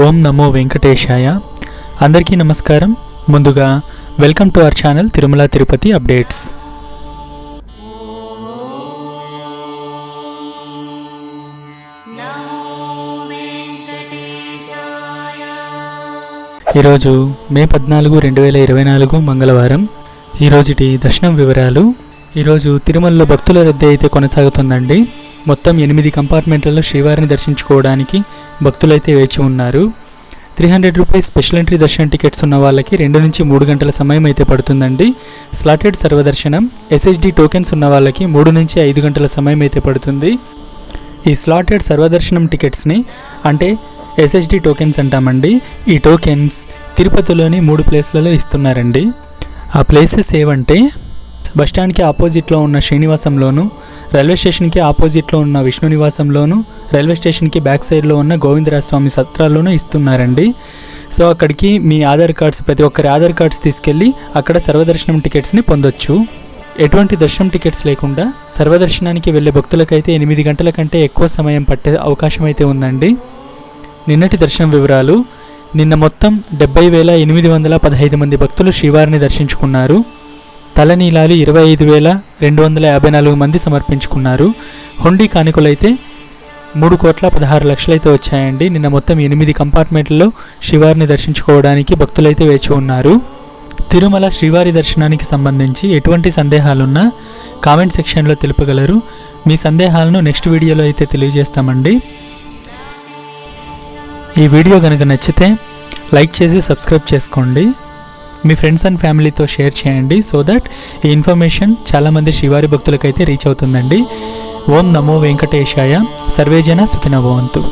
ఓం నమో వెంకటేశాయ. అందరికీ నమస్కారం. ముందుగా welcome to our channel Tirumala Tirupati updates. ఈరోజు మే 14, 2024 మంగళవారం. ఈరోజుటి దర్శనం వివరాలు. ఈరోజు తిరుమలలో భక్తుల రద్దీ అయితే కొనసాగుతుందండి. మొత్తం 8 కంపార్ట్మెంట్లలో శ్రీవారిని దర్శించుకోవడానికి భక్తులైతే వేచి ఉన్నారు. 300 రూపీస్ స్పెషల్ ఎంట్రీ దర్శనం టికెట్స్ ఉన్న వాళ్ళకి 2 నుంచి 3 గంటల సమయం అయితే పడుతుందండి. స్లాటెడ్ సర్వదర్శనం SSD టోకెన్స్ ఉన్న వాళ్ళకి 3 నుంచి 5 గంటల సమయం అయితే పడుతుంది. ఈ స్లాటెడ్ సర్వదర్శనం టికెట్స్ని అంటే SSD టోకెన్స్ అంటామండి. ఈ టోకెన్స్ తిరుపతిలోని 3 ప్లేస్లలో ఇస్తున్నారండి. ఆ ప్లేసెస్ ఏవంటే బస్టాండ్కి ఆపోజిట్లో ఉన్న శ్రీనివాసంలోను, రైల్వే స్టేషన్కి ఆపోజిట్లో ఉన్న విష్ణు నివాసంలోను, రైల్వే స్టేషన్కి బ్యాక్ సైడ్లో ఉన్న గోవిందరాజస్వామి సత్రాల్లోనూ ఇస్తున్నారండి. సో అక్కడికి మీ ఆధార్ కార్డ్స్, ప్రతి ఒక్కరి ఆధార్ కార్డ్స్ తీసుకెళ్ళి అక్కడ సర్వదర్శనం టికెట్స్ని పొందొచ్చు. ఎటువంటి దర్శనం టికెట్స్ లేకుండా సర్వదర్శనానికి వెళ్ళే భక్తులకైతే 8 గంటల కంటే ఎక్కువ సమయం పట్టే అవకాశం అయితే ఉందండి. నిన్నటి దర్శనం వివరాలు. నిన్న మొత్తం 70,815 మంది భక్తులు శ్రీవారిని దర్శించుకున్నారు. తలనీలాలు 25,254 మంది సమర్పించుకున్నారు. హుండీ కానుకలైతే 3,16,00,000 అయితే వచ్చాయండి. నిన్న మొత్తం 8 కంపార్ట్మెంట్లలో శ్రీవారిని దర్శించుకోవడానికి భక్తులైతే వేచి ఉన్నారు. తిరుమల శ్రీవారి దర్శనానికి సంబంధించి ఎటువంటి సందేహాలున్నా కామెంట్ సెక్షన్లో తెలుపగలరు. మీ సందేహాలను నెక్స్ట్ వీడియోలో అయితే తెలియజేస్తామండి. ఈ వీడియో కనుక నచ్చితే లైక్ చేసి సబ్స్క్రైబ్ చేసుకోండి. మీ ఫ్రెండ్స్ అండ్ ఫ్యామిలీతో షేర్ చేయండి. సో దట్ ఈ ఇన్ఫర్మేషన్ చాలామంది శ్రీవారి భక్తులకైతే రీచ్ అవుతుందండి. ఓం నమో వెంకటేశాయ. సర్వేజన సుఖినో భవంతు.